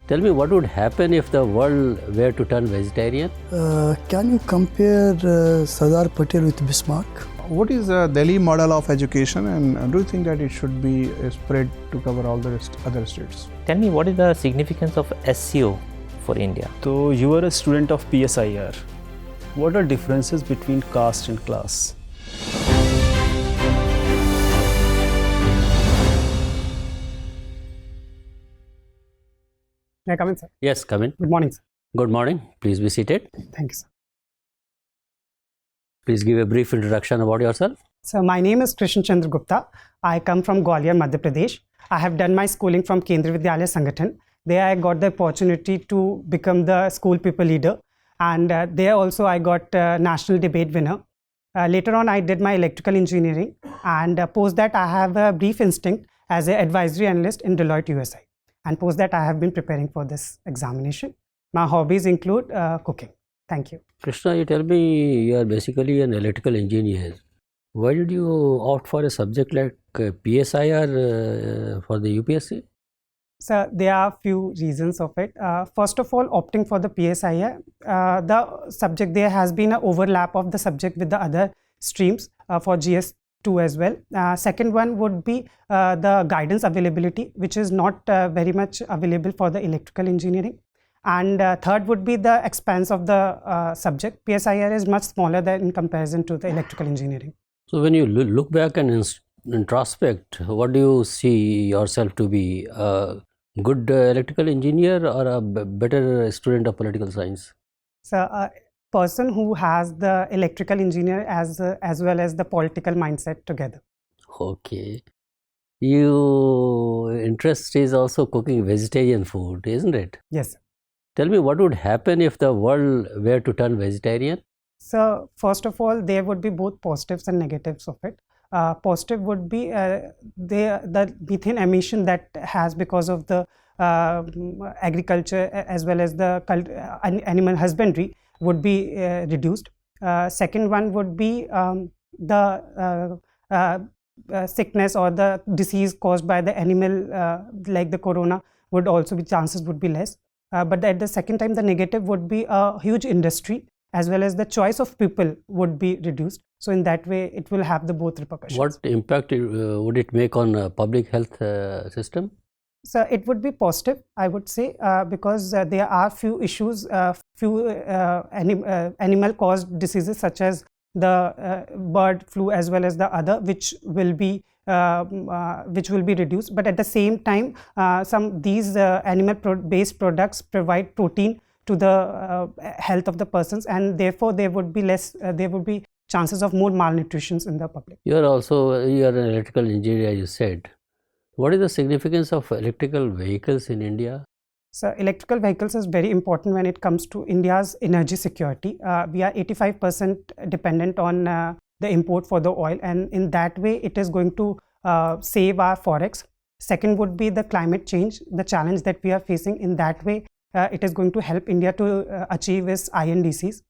Tell me, what would happen if the world were to turn vegetarian? Can you compare Sardar Patel with Bismarck? What is the Delhi model of education, and do you think that it should be spread to cover all the other states? Tell me, what is the significance of SEO for India? So you are a student of PSIR. What are differences between caste and class? May I come in, sir? Yes, come in. Good morning, sir. Good morning. Please be seated. Thank you, sir. Please give a brief introduction about yourself. So, my name is Krishna Chandra Gupta. I come from Gwalior, Madhya Pradesh. I have done my schooling from Kendriya Vidyalaya Sangathan. There I got the opportunity to become the school people leader, and there also I got national debate winner. Later on, I did my electrical engineering, and post that I have a brief instinct as an advisory analyst in Deloitte USA. And post that I have been preparing for this examination. My hobbies include cooking. Thank you. Krishna, you tell me you are basically an electrical engineer. Why did you opt for a subject like PSIR for the UPSC? So there are few reasons of it. First of all, opting for the PSIR, the subject, there has been an overlap of the subject with the other streams for GS2 as well. Second one would be the guidance availability, which is not very much available for the electrical engineering. And third would be the expanse of the subject. PSIR is much smaller than in comparison to the electrical engineering. So when you look back and introspect, what do you see yourself to be? A good electrical engineer or a better student of political science? So a person who has the electrical engineer as well as the political mindset together. Okay. Your interest is also cooking vegetarian food, isn't it? Yes, sir. Tell me, what would happen if the world were to turn vegetarian? So first of all, there would be both positives and negatives of it. Positive would be the methane emission that has because of the agriculture as well as the animal husbandry would be reduced. Second one would be the sickness or the disease caused by the animal like the corona would also be, chances would be less. But at the second time, the negative would be a huge industry as well as the choice of people would be reduced. So in that way, it will have the both repercussions. What impact would it make on public health system? So it would be positive, I would say, because there are few issues, few animal caused diseases such as the bird flu as well as the other, which will be reduced. But at the same time, these animal based products provide protein to the health of the persons, and therefore there would be chances of more malnutrition in the public. You are an electrical engineer, you said. What is the significance of electrical vehicles in India? So electrical vehicles is very important when it comes to India's energy security. We are 85% dependent on the import for the oil, and in that way it is going to save our forex. Second would be the climate change, the challenge that we are facing. In that way it is going to help India to achieve its INDCs.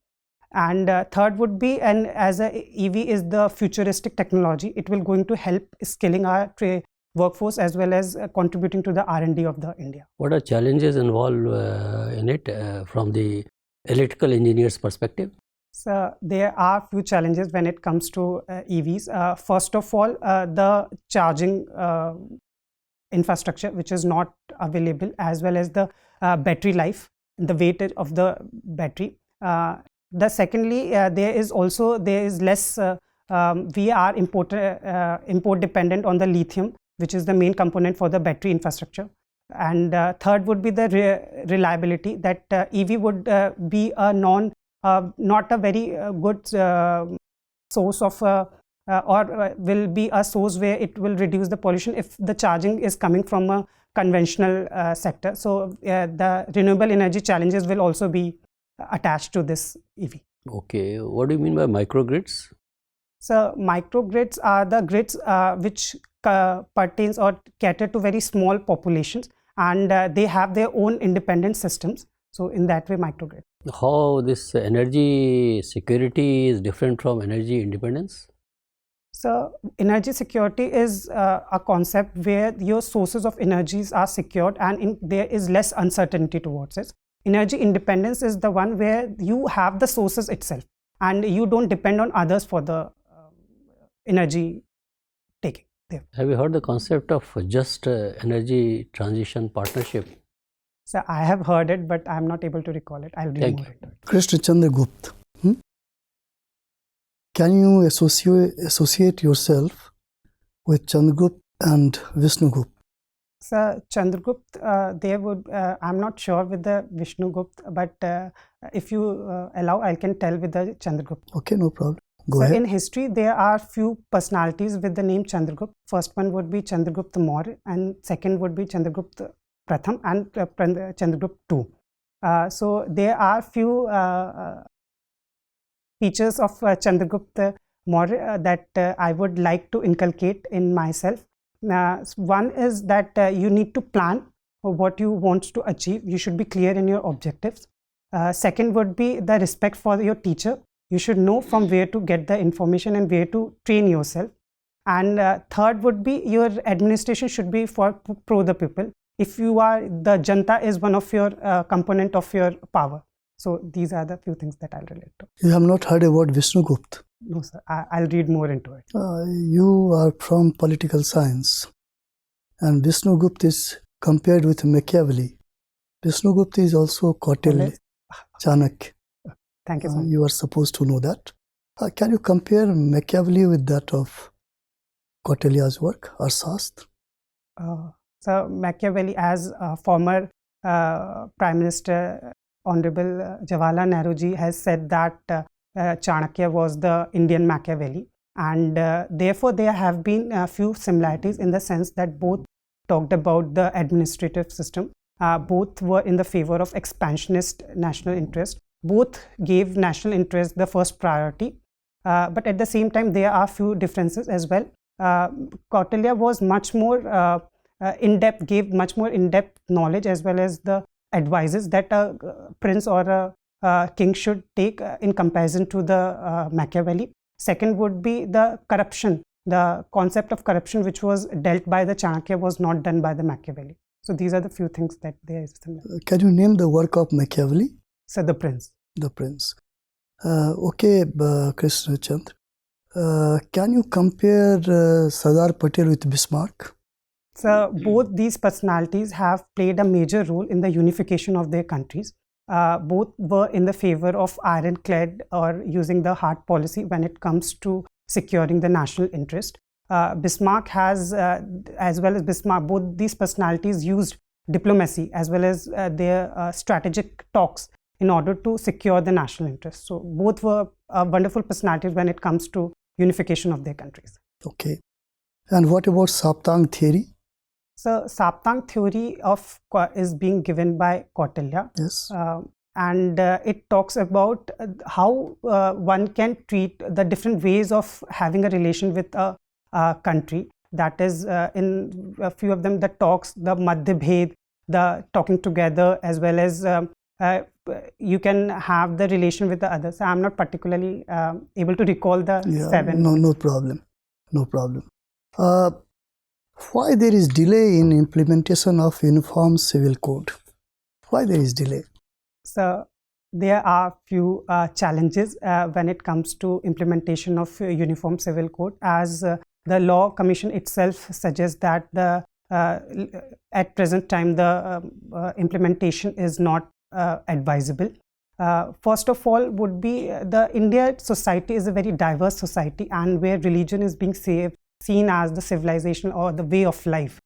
And third would be, and as a EV is the futuristic technology, it will going to help skilling our workforce as well as contributing to the R&D of the India. What are challenges involved in it from the electrical engineer's perspective? So there are few challenges when it comes to EVs. First of all, the charging infrastructure, which is not available, as well as the battery life, the weightage of the battery. Secondly, there is less. We are import dependent on the lithium, which is the main component for the battery infrastructure. And third would be the reliability, that EV would be a not a very good source of or will be a source where it will reduce the pollution if the charging is coming from a conventional sector. So the renewable energy challenges will also be attached to this EV. Okay, what do you mean by microgrids? So microgrids are the grids which pertains or cater to very small populations, and they have their own independent systems. So in that way, microgrid. How this energy security is different from energy independence? So energy security is a concept where your sources of energies are secured and there is less uncertainty towards it. Energy independence is the one where you have the sources itself and you don't depend on others for the energy taking. There. Have you heard the concept of just energy transition partnership? So I have heard it, but I'm not able to recall it. I'll read Thank more you. into it. Krishna Chandra Gupta. Can you associate yourself with Chandragupta and Vishnugupta? So Chandragupta, there would, I'm not sure with the Vishnugupta, but if you allow, I can tell with the Chandragupta. Okay, no problem. Go So ahead. in history, there are few personalities with the name Chandragupta. First one would be Chandragupta Maurya, and second would be Chandragupta Pratham and Chandragupta II. So there are few features of Chandragupta Maurya that I would like to inculcate in myself. One is that you need to plan for what you want to achieve. You should be clear in your objectives. Second would be the respect for your teacher. You should know from where to get the information and where to train yourself. And third would be your administration should be for pro the people. If you are, the janta is one of your component of your power. So these are the few things that I'll relate to. You have not heard about Vishnugupta. No, sir. I'll read more into it. You are from political science, and Vishnugupta is compared with Machiavelli. Vishnugupta is also Kautilya, Chanakya. Thank you so much. You are supposed to know that. Can you compare Machiavelli with that of Kautilya's work, Arthashastra? So Machiavelli, as former Prime Minister Honorable Jawaharlal Nehru ji has said that Chanakya was the Indian Machiavelli, and therefore there have been a few similarities in the sense that both talked about the administrative system, both were in the favor of expansionist national interest, both gave national interest the first priority, but at the same time there are few differences as well. Kautilya was much more in-depth, gave much more in-depth knowledge as well as the advices that a prince or a king should take in comparison to the Machiavelli. Second would be the corruption. The concept of corruption which was dealt by the Chanakya was not done by the Machiavelli. So these are the few things that there is similar. Can you name the work of Machiavelli? So the prince. The Prince. Okay, Krishna Chandra. Can you compare Sardar Patel with Bismarck? So both these personalities have played a major role in the unification of their countries. Both were in the favor of ironclad or using the hard policy when it comes to securing the national interest. Bismarck has, as well as Bismarck, both these personalities used diplomacy as well as their strategic talks in order to secure the national interest. So both were wonderful personalities when it comes to unification of their countries. Okay. And what about Saptang theory? So Saptang theory is being given by Kautilya. Yes. And it talks about how one can treat the different ways of having a relation with a country. That is, in a few of them, the talks, the Madhya Bhed, the talking together, as well as you can have the relation with the others. I'm not particularly able to recall the seven. No problem. No problem. Why there is delay in implementation of Uniform Civil Code? Why there is delay? So there are few challenges when it comes to implementation of Uniform Civil Code, as the Law Commission itself suggests that the at present time the implementation is not advisable. First of all would be the India society is a very diverse society, and where religion is being seen as the civilization or the way of life.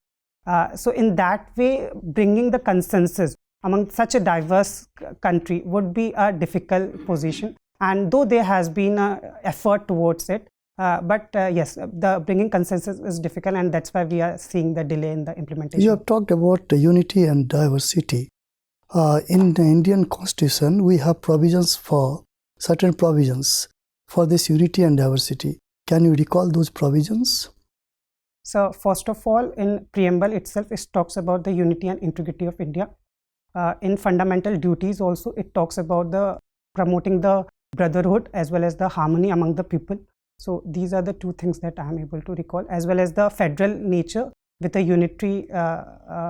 So in that way, bringing the consensus among such a diverse country would be a difficult position, and though there has been an effort towards it, but yes, the bringing consensus is difficult, and that's why we are seeing the delay in the implementation. You have talked about unity and diversity. In the Indian Constitution, we have provisions for certain provisions for this unity and diversity. Can you recall those provisions? So first of all, in preamble itself, it talks about the unity and integrity of India. In fundamental duties also, it talks about the promoting the brotherhood as well as the harmony among the people. So these are the two things that I am able to recall, as well as the federal nature with a unitary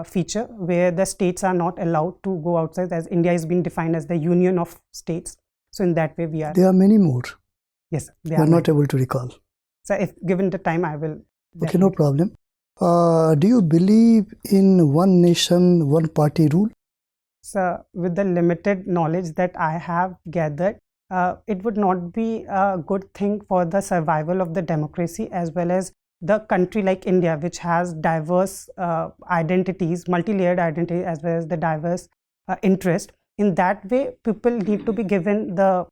feature where the states are not allowed to go outside, as India is being defined as the union of states. So in that way we are. There are many more. Yes, they We are are not many. able to recall. So if given the time, I will. Okay, no problem. Do you believe in one nation, one party rule? So with the limited knowledge that I have gathered, it would not be a good thing for the survival of the democracy, as well as the country like India, which has diverse identities, multi-layered identity, as well as the diverse interest. In that way, people need to be given the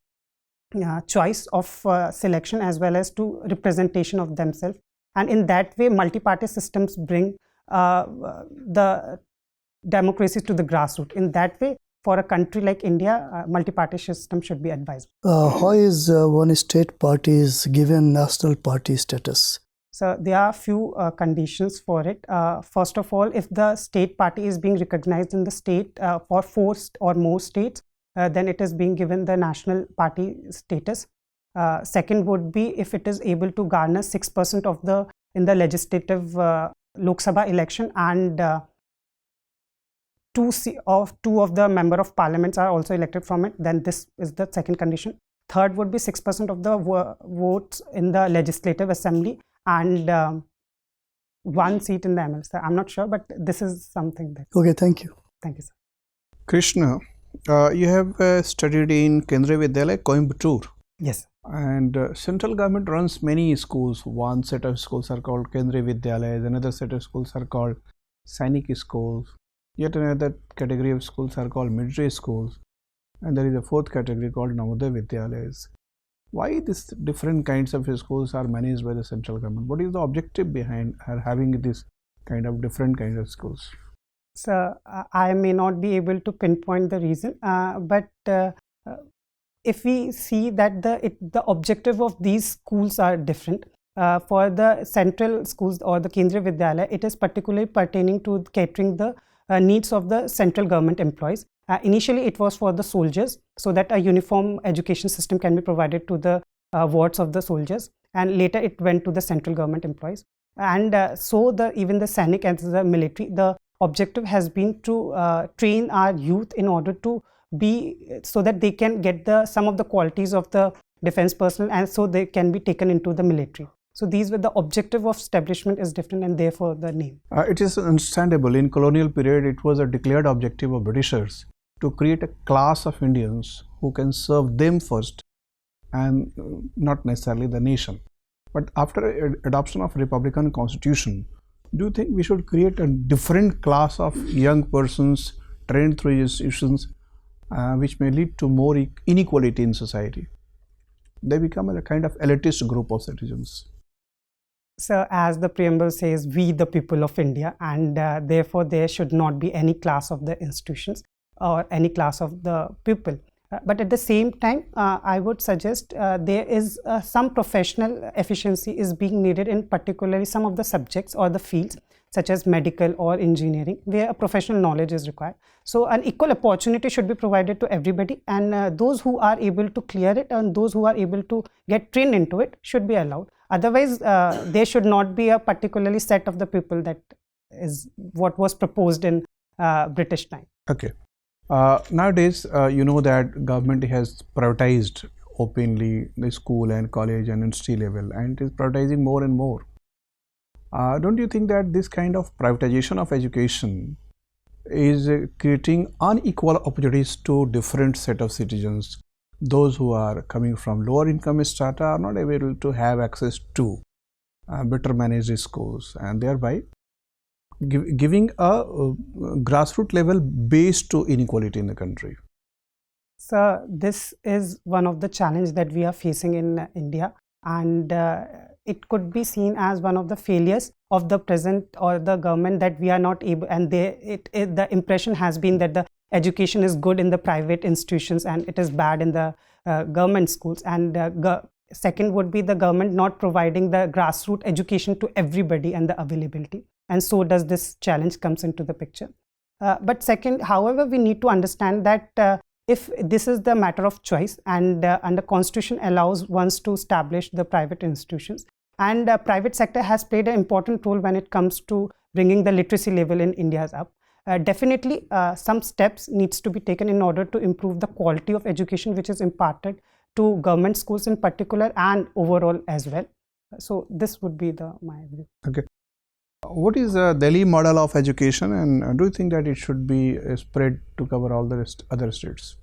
choice of selection as well as to representation of themselves. And in that way, multi-party systems bring the democracy to the grassroots. In that way, for a country like India, multi-party system should be advisable. How is one state party is given national party status? So there are few conditions for it. First of all, if the state party is being recognized in the state for 4 or more states, then it is being given the national party status. Second would be if it is able to garner 6% of the in the legislative Lok Sabha election, and two of the member of parliaments are also elected from it, then this is the second condition. Third would be 6% of the votes in the legislative assembly, and 1 seat in the MLC. I'm not sure, but this is something that. Okay, thank you. Thank you, sir. Krishna, you have studied in Kendriya Vidyalaya, Coimbatore. Yes. And central government runs many schools. One set of schools are called Kendriya Vidyalaya, another set of schools are called Sainik schools, yet another category of schools are called midday schools, and there is a fourth category called Navodaya Vidyalayas. Why these different kinds of schools are managed by the central government? What is the objective behind having this kind of different kinds of schools? So I may not be able to pinpoint the reason, but if we see that the objective of these schools are different. For the central schools or the Kendriya Vidyalaya, it is particularly pertaining to catering the needs of the central government employees. Initially, it was for the soldiers, so that a uniform education system can be provided to the wards of the soldiers, and later it went to the central government employees. And so even the Sainik and the military, the objective has been to train our youth in order to so that they can get some of the qualities of the defense personnel, and so they can be taken into the military. So these were the objective of establishment is different, and therefore the name. It is understandable. In colonial period, it was a declared objective of Britishers to create a class of Indians who can serve them first and not necessarily the nation. But after adoption of Republican Constitution, do you think we should create a different class of young persons trained through institutions which may lead to more inequality in society? They become a kind of elitist group of citizens. So as the preamble says, we the people of India, and therefore there should not be any class of the institutions or any class of the people. But at the same time, I would suggest there is some professional efficiency is being needed in particularly some of the subjects or the fields such as medical or engineering, where a professional knowledge is required. So an equal opportunity should be provided to everybody, and those who are able to clear it and those who are able to get trained into it should be allowed. Otherwise, there should not be a particularly set of the people that is what was proposed in British time. Okay. Nowadays, you know that government has privatized openly the school and college and university level, and is privatizing more and more. Don't you think that this kind of privatization of education is creating unequal opportunities to different set of citizens? Those who are coming from lower income strata are not able to have access to better managed schools, and thereby giving a grassroots level base to inequality in the country. So this is one of the challenges that we are facing in India, and it could be seen as one of the failures of the present or the government, that we are not able, and the impression has been that the education is good in the private institutions and it is bad in the government schools. And second would be the government not providing the grassroots education to everybody and the availability. And so does this challenge comes into the picture. But second, however, we need to understand that if this is the matter of choice, and the constitution allows ones to establish the private institutions, and private sector has played an important role when it comes to bringing the literacy level in India's up. Definitely some steps needs to be taken in order to improve the quality of education which is imparted to government schools in particular and overall as well. So this would be my view. Okay. What is the Delhi model of education, and do you think that it should be spread to cover all the other states?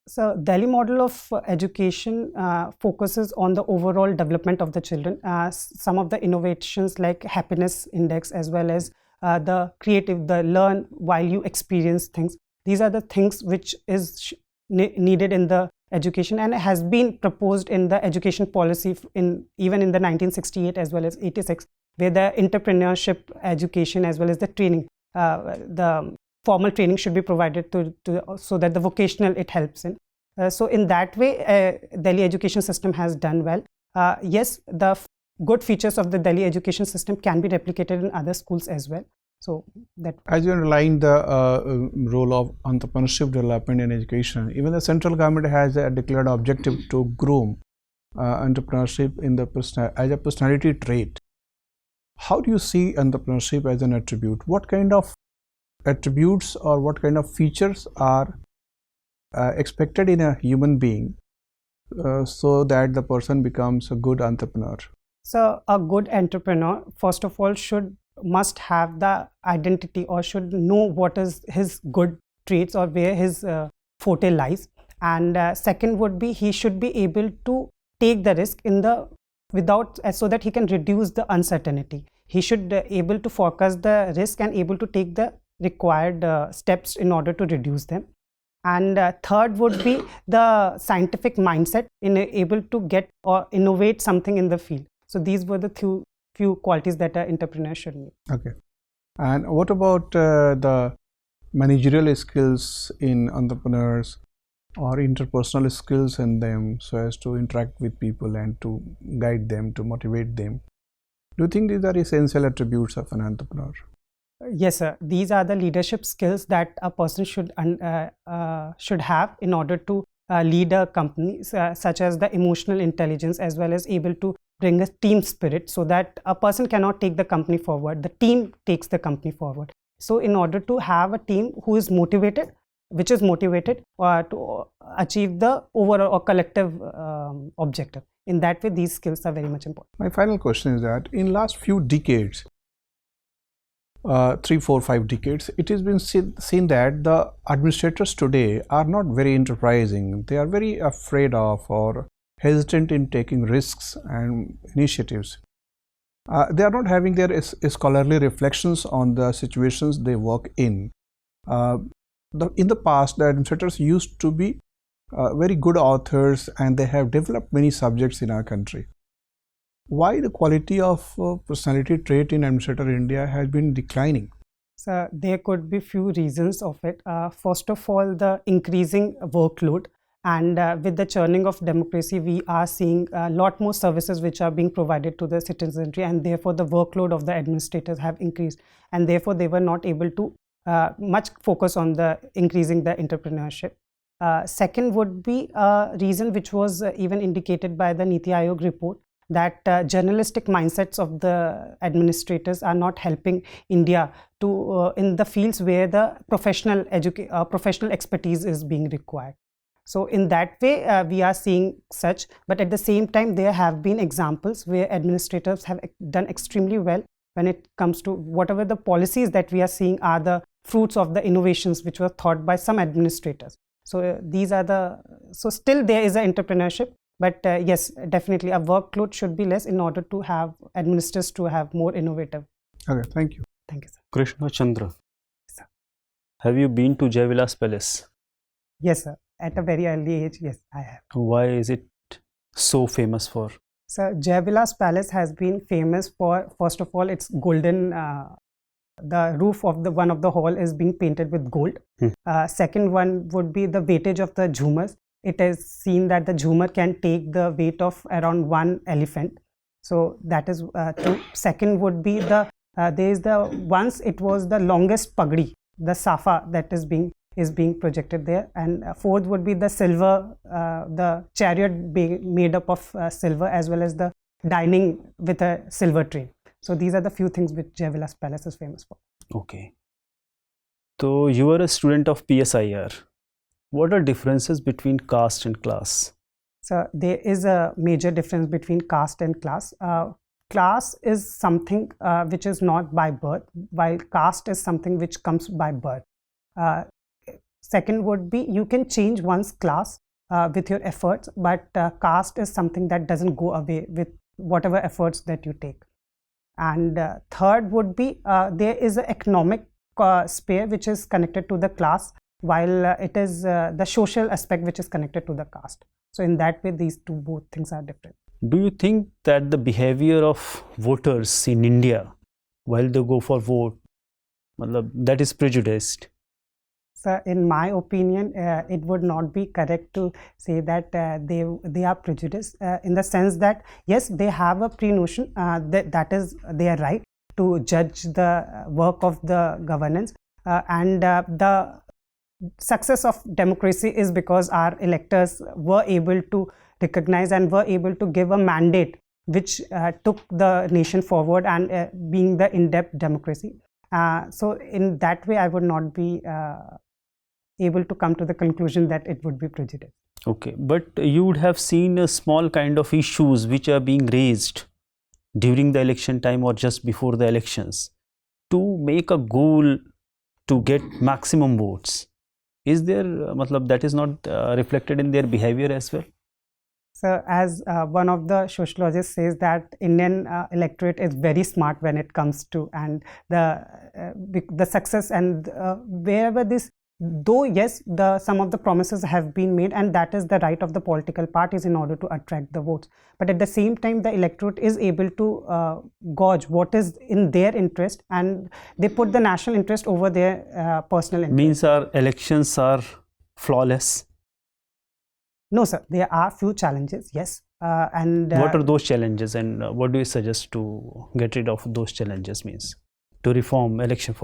So Delhi model of education focuses on the overall development of the children. Some of the innovations like happiness index, as well as the creative, the learn while you experience things. These are the things which is needed in the education, and has been proposed in the education policy even in the 1968 as well as 86, where the entrepreneurship education as well as the training, the formal training should be provided to so that the vocational it helps in. So in that way, Delhi education system has done well. Yes, the good features of the Delhi education system can be replicated in other schools as well. So that, as you underlined the role of entrepreneurship development in education, even the central government has a declared objective to groom entrepreneurship in the as a personality trait. How do you see entrepreneurship as an attribute? What kind of attributes or what kind of features are expected in a human being so that the person becomes a good entrepreneur? So a good entrepreneur, first of all, must have the identity, or should know what is his good traits or where his forte lies. And second would be, he should be able to take the risk so that he can reduce the uncertainty. He should able to forecast the risk and able to take the required steps in order to reduce them. And third would be the scientific mindset, able to get or innovate something in the field. So these were the few qualities that an entrepreneur should need. Okay. And what about the managerial skills in entrepreneurs, or interpersonal skills in them, so as to interact with people and to guide them, to motivate them? Do you think these are essential attributes of an entrepreneur? Yes, sir. These are the leadership skills that a person should have in order to lead a company, such as the emotional intelligence, as well as able to bring a team spirit, so that a person cannot take the company forward, the team takes the company forward. So in order to have a team who is motivated, to achieve the overall or collective objective, in that way these skills are very much important. My final question is that in last few decades, 3, 4, 5 decades, it has been seen that the administrators today are not very enterprising. They are very afraid of or hesitant in taking risks and initiatives. They are not having their scholarly reflections on the situations they work in. In the past, the administrators used to be very good authors, and they have developed many subjects in our country. Why the quality of personality trait in administrator in India has been declining? So there could be few reasons of it. First of all, the increasing workload, and with the churning of democracy, we are seeing a lot more services which are being provided to the citizenry, and therefore the workload of the administrators have increased, and therefore they were not able to much focus on the increasing the entrepreneurship. Second would be a reason which was even indicated by the Niti Aayog report, that journalistic mindsets of the administrators are not helping India to in the fields where the professional expertise is being required. So in that way we are seeing such, but at the same time there have been examples where administrators have done extremely well when it comes to whatever the policies that we are seeing are the fruits of the innovations which were thought by some administrators. So so still there is an entrepreneurship. But yes, definitely a workload should be less in order to have administrators to have more innovative. Okay, thank you. Thank you, sir. Krishna Chandra, Sir. have you been to Jaivilas Palace? Yes, sir. At a very early age, yes, I have. Why is it so famous for? So Jaivilas Palace has been famous for, first of all, its golden, the roof of one of the hall is being painted with gold. Second one would be the weightage of the jhumars. It is seen that the jhumar can take the weight of around 1 elephant. So that is two. Second would be once it was the longest pagdi, the safa that is being is being projected there. And fourth would be the silver, the chariot being made up of silver, as well as the dining with a silver tray. So these are the few things which Jaivilas Palace is famous for. Okay. So you are a student of PSIR. What are differences between caste and class? So there is a major difference between caste and class. Class is something which is not by birth, while caste is something which comes by birth. Second would be you can change one's class with your efforts, but caste is something that doesn't go away with whatever efforts that you take. And third would be there is an economic sphere which is connected to the class, while it is the social aspect which is connected to the caste. So in that way, these both things are different. Do you think that the behavior of voters in India while they go for vote, that is prejudiced? So in my opinion, it would not be correct to say that they are prejudiced in the sense that yes, they have a pre-notion that is their right to judge the work of the governance, and the success of democracy is because our electors were able to recognize and were able to give a mandate which took the nation forward and being the in-depth democracy. So in that way, I would not be able to come to the conclusion that it would be prejudice. Okay, but you would have seen a small kind of issues which are being raised during the election time or just before the elections to make a goal to get maximum votes. Is there, that is not reflected in their behavior as well? So as one of the sociologists says that Indian electorate is very smart when it comes to and the success and wherever this, though yes, some of the promises have been made, and that is the right of the political parties in order to attract the votes. But at the same time, the electorate is able to gauge what is in their interest, and they put the national interest over their personal interest. Means our elections are flawless? No, sir. There are few challenges, yes. And what are those challenges, and what do you suggest to get rid of those challenges, means to reform election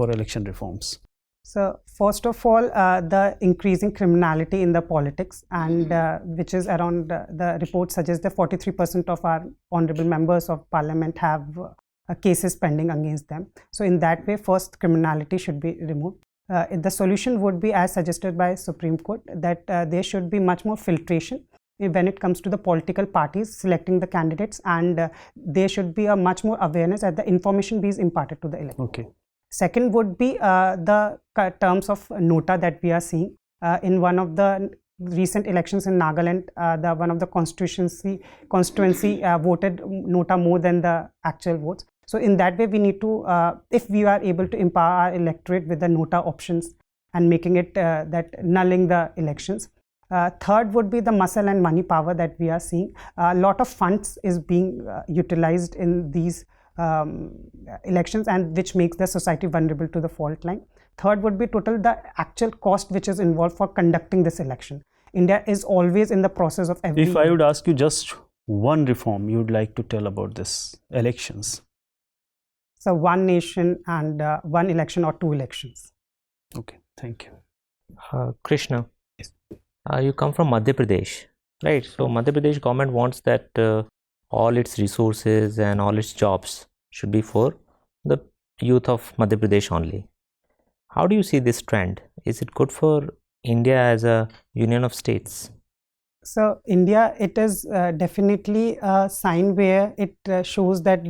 reforms? So first of all, the increasing criminality in the politics, and which is around the report suggests that 43% of our honorable members of parliament have cases pending against them. So in that way, first criminality should be removed. The solution would be, as suggested by Supreme Court, that there should be much more filtration when it comes to the political parties selecting the candidates, and there should be a much more awareness that the information be imparted to the electorate. Okay. Second would be the terms of nota that we are seeing in one of the recent elections in Nagaland. One of the constituency voted nota more than the actual votes. So in that way, we need to, if we are able to empower our electorate with the nota options and making it that nulling the elections. Third would be the muscle and money power that we are seeing. A lot of funds is being utilized in these elections, and which makes the society vulnerable to the fault line. Third would be the actual cost which is involved for conducting this election. India is always in the process of every... If I would ask you just one reform you would like to tell about this elections. So one nation and one election or two elections. Okay, thank you. Krishna, yes. You come from Madhya Pradesh, right? So Madhya Pradesh government wants that all its resources and all its jobs should be for the youth of Madhya Pradesh only. How do you see this trend? Is it good for India as a union of states? So India, it is definitely a sign where it shows that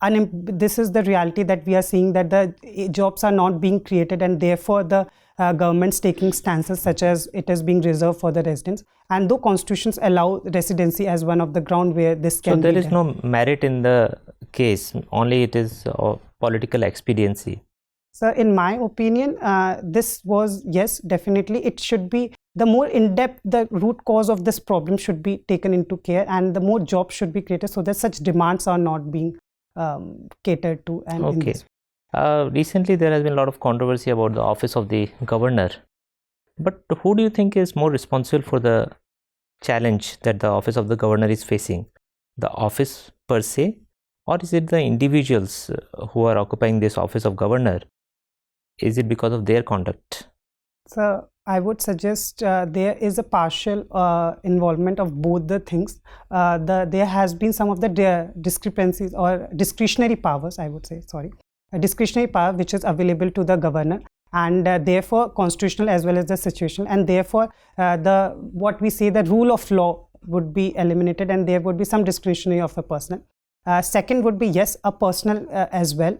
this is the reality that we are seeing, that the jobs are not being created, and therefore the government's taking stances such as it is being reserved for the residents. And though constitutions allow residency as one of the ground where this can be So there is no merit in the case, only it is political expediency. So in my opinion, this was, yes, definitely it should be the more in-depth, the root cause of this problem should be taken into care, and the more jobs should be created so that such demands are not being catered to. And okay. Recently there has been a lot of controversy about the office of the governor, but who do you think is more responsible for the challenge that the office of the governor is facing? The office per se, or is it the individuals who are occupying this office of governor? Is it because of their conduct? So I would suggest there is a partial involvement of both the things. There has been some of the discrepancies or discretionary powers, I would say, sorry, a discretionary power which is available to the governor, and therefore constitutional as well as the situational, and therefore what we say the rule of law would be eliminated, and there would be some discretionary of the personal. Second would be, yes, a personal as well.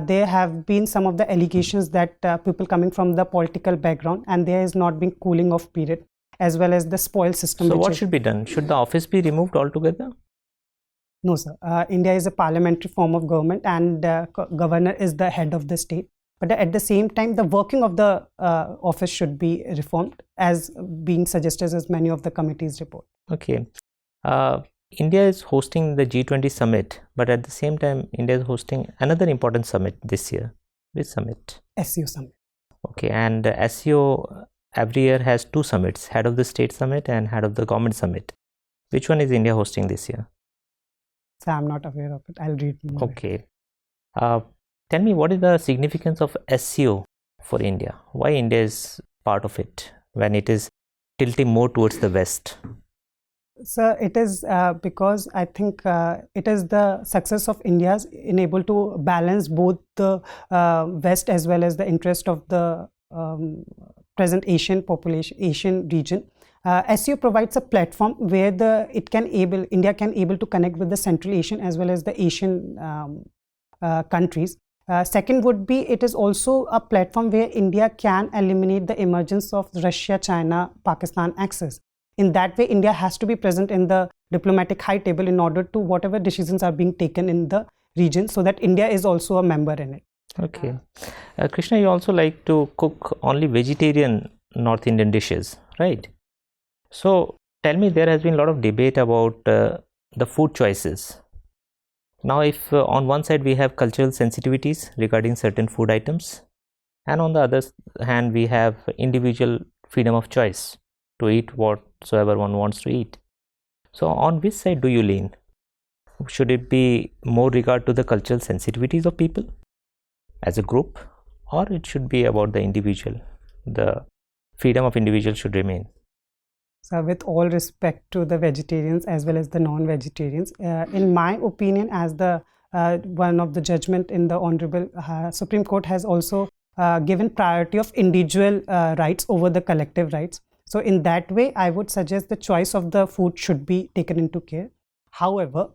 There have been some of the allegations that people coming from the political background, and there has not been cooling off period, as well as the spoil system. So what should be done? Should the office be removed altogether? No, sir. India is a parliamentary form of government, and governor is the head of the state. But at the same time, the working of the office should be reformed, as being suggested as many of the committees report. Okay. India is hosting the G20 summit, but at the same time, India is hosting another important summit this year. Which summit? SEO summit. Okay, and SEO every year has two summits, head of the state summit and head of the government summit. Which one is India hosting this year? So I'm not aware of it. I'll read more. Okay. Tell me, what is the significance of SEO for India? Why India is part of it when it is tilting more towards the West? So it is because I think it is the success of India's enabled to balance both the West as well as the interest of the present Asian population, Asian region. SEO provides a platform where India can able to connect with the Central Asian as well as the Asian countries. Second would be, it is also a platform where India can eliminate the emergence of Russia, China, Pakistan axis. In that way, India has to be present in the diplomatic high table in order to whatever decisions are being taken in the region, so that India is also a member in it. Okay. Krishna, you also like to cook only vegetarian North Indian dishes, right? So tell me, there has been a lot of debate about the food choices. Now, if on one side we have cultural sensitivities regarding certain food items, and on the other hand we have individual freedom of choice to eat whatsoever one wants to eat. So on which side do you lean? Should it be more regard to the cultural sensitivities of people as a group, or it should be about the individual? The freedom of individual should remain. So with all respect to the vegetarians as well as the non-vegetarians, in my opinion, as the one of the judgment in the Honorable Supreme Court has also given priority of individual rights over the collective rights. So in that way, I would suggest the choice of the food should be taken into care. However,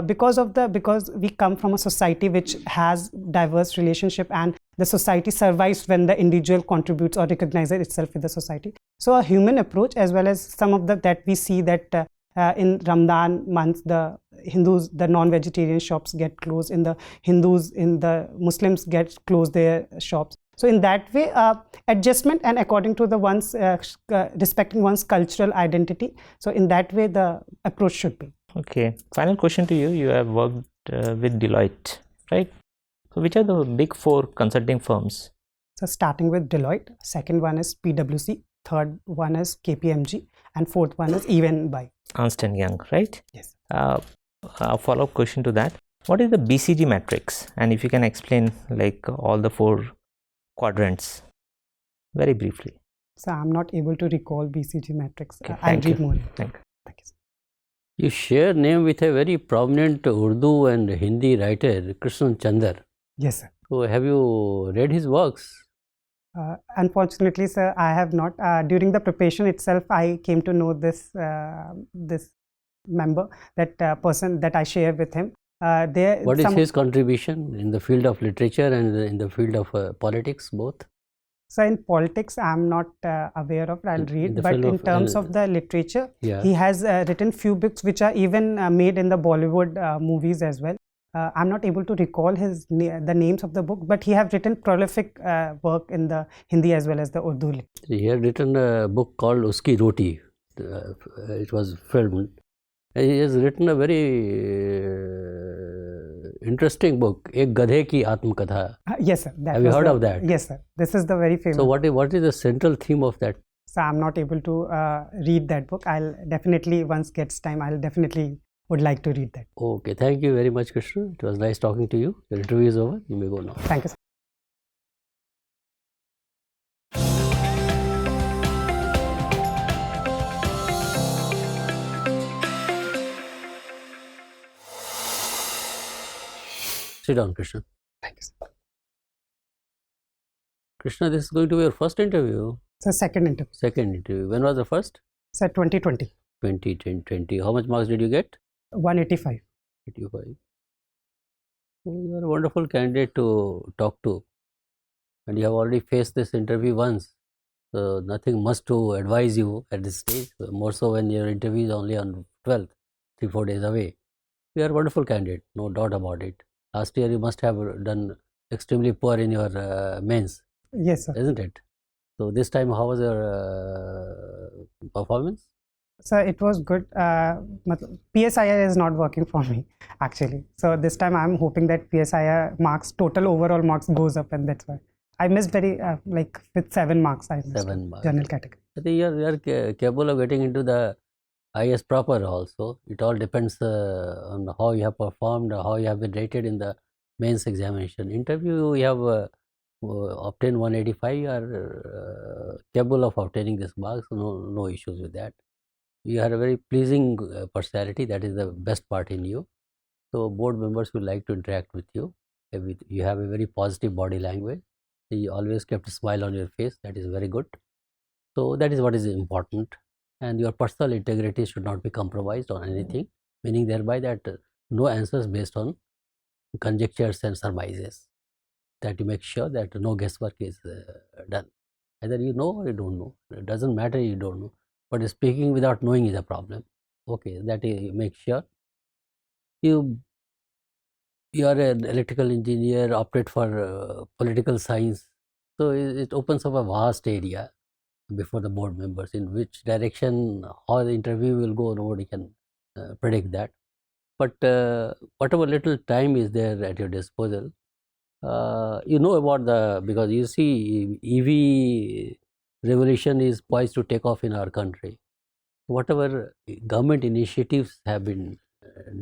because we come from a society which has diverse relationship, and the society survives when the individual contributes or recognizes itself with the society. So a human approach, as well as some of that we see that in Ramadan months, the Hindus, the non-vegetarian shops get closed, in the Muslims get closed their shops. So in that way, adjustment and according to the one's respecting one's cultural identity. So in that way, the approach should be. Okay. Final question to you. You have worked with Deloitte, right? So which are the big four consulting firms? So starting with Deloitte, second one is PwC, third one is KPMG, and fourth one is EY. Ernst & Young, right? Yes. A follow-up question to that. What is the BCG matrix? And if you can explain like all the four quadrants very briefly. So I'm not able to recall BCG matrix. Okay, I'll read more. Thank you. Thank you. You share name with a very prominent Urdu and Hindi writer, Krishna Chandra. Yes, sir. So have you read his works? Unfortunately, sir, I have not. During the preparation itself, I came to know this member, that person that I share with him. What is his contribution in the field of literature and in the field of politics, both? So in politics, I'm not aware of. I'll read. But in terms of the literature, he has written few books which are even made in the Bollywood movies as well. I'm not able to recall the names of the book, but he have written prolific work in the Hindi as well as the Urdu. He had written a book called Uski Roti. It was filmed. He has written a very interesting book, Ek Gadhe Ki Atmakatha. Yes, sir. Have you heard of that? Yes, sir. This is the very famous. So what is the central theme of that? So I'm not able to read that book. I'll definitely, once gets time, I'll definitely would like to read that. Okay, thank you very much, Krishna. It was nice talking to you. The interview is over. You may go now. Thank you, sir. Sit down, Krishna. Thank you, sir. Krishna, this is going to be your first interview. So second interview. Second interview. When was the first? Sir, 2020. 2020. How much marks did you get? 185. 85. So you are a wonderful candidate to talk to, and you have already faced this interview once. So nothing much to advise you at this stage. More so when your interview is only on 12th, 3-4 days away. You are a wonderful candidate, no doubt about it. Last year you must have done extremely poor in your mains, Yes, sir. isn't it? So this time, how was your performance? So it was good. PSIR is not working for me actually. So this time I'm hoping that PSIR marks, total overall marks goes up, and that's why I missed very like with 7 marks. I missed 7 marks. general category. I think you are capable of getting into the IAS proper also. It all depends on how you have performed, how you have been rated in the mains examination. Interview, you have obtained 185. You are capable of obtaining this marks. No issues with that. You are a very pleasing personality. That is the best part in you. So board members will like to interact with you. You have a very positive body language. You always kept a smile on your face. That is very good. So that is what is important. And your personal integrity should not be compromised on anything, meaning thereby that no answers based on conjectures and surmises. That you make sure that no guesswork is done. Either you know or you don't know. It doesn't matter, you don't know. But speaking without knowing is a problem. Okay, that you make sure. You are an electrical engineer, opted for political science. So it opens up a vast area before the board members. In which direction, how the interview will go, nobody can predict that. But whatever little time is there at your disposal, you know about because you see EV revolution is poised to take off in our country. Whatever government initiatives have been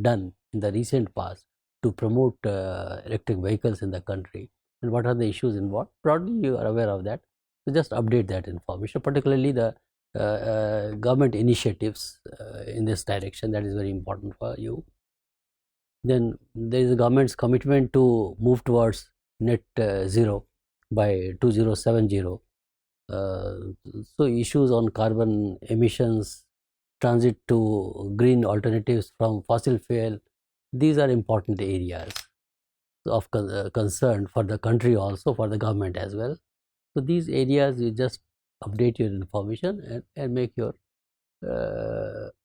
done in the recent past to promote electric vehicles in the country, and what are the issues involved, broadly you are aware of that. So just update that information, particularly the government initiatives in this direction. That is very important for you. Then there is the government's commitment to move towards net zero by 2070. So issues on carbon emissions, transit to green alternatives from fossil fuel, these are important areas of concern for the country, also for the government as well. So these areas you just update your information and make your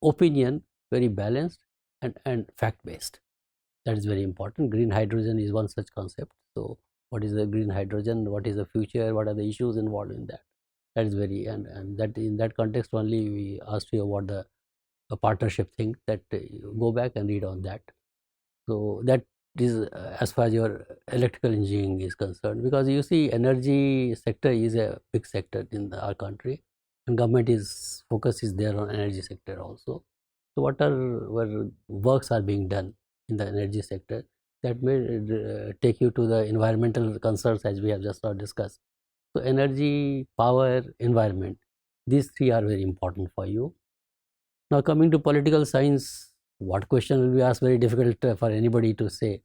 opinion very balanced and fact based. That is very important. Green hydrogen is one such concept. So what is the green hydrogen? What is the future? What are the issues involved in that? That is very, and that in that context only we asked you about the partnership thing, that you go back and read on that. So that is as far as your electrical engineering is concerned, because you see energy sector is a big sector in our country, and government focus is there on energy sector also. So what works are being done in the energy sector that may take you to the environmental concerns, as we have just now discussed. So energy, power, environment, these 3 are very important for you. Now coming to political science, what question will be asked? Very difficult for anybody to say.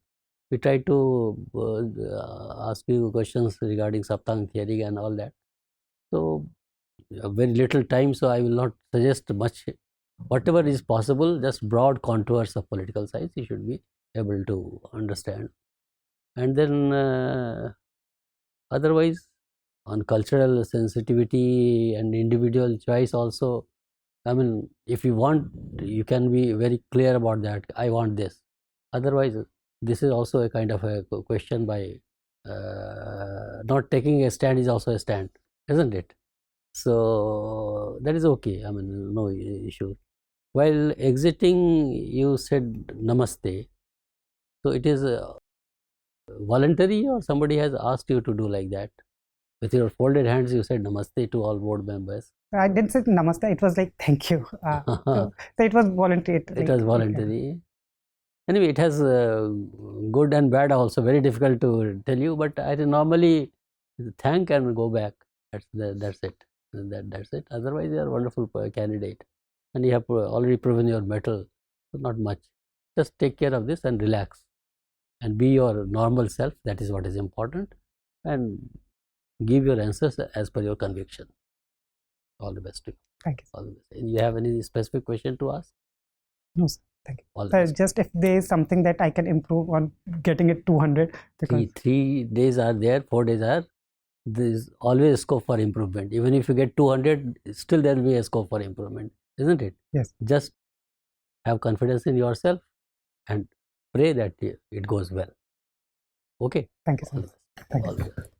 We try to ask you questions regarding Saptang theory and all that. So very little time, so I will not suggest much. Whatever is possible, just broad contours of political science you should be able to understand. And then otherwise, on cultural sensitivity and individual choice also, I mean, if you want, you can be very clear about that. I want this. Otherwise, this is also a kind of a question by not taking a stand is also a stand, isn't it? So that is okay. I mean, no issue. While exiting, you said namaste. So it is voluntary, or somebody has asked you to do like that? With your folded hands, you said namaste to all board members. I didn't say namaste. It was like thank you. So it was voluntary. It was voluntary. Anyway, it has good and bad also. Very difficult to tell you, but I normally thank and go back. That's it. That's it. Otherwise, you are a wonderful candidate, and you have already proven your mettle. So not much. Just take care of this and relax, and be your normal self. That is what is important, and give your answers as per your conviction. All the best to you. Thank you. All the best. And you have any specific question to ask? No, sir. Thank you. All the So best. just if there is something that I can improve on getting it 200, because 3 days are there, 4 days are. There is always scope for improvement. Even if you get 200, still there will be a scope for improvement, isn't it? Yes. Just have confidence in yourself and pray that it goes well. Okay. thank you, All sir. the best. Thank you. All the best.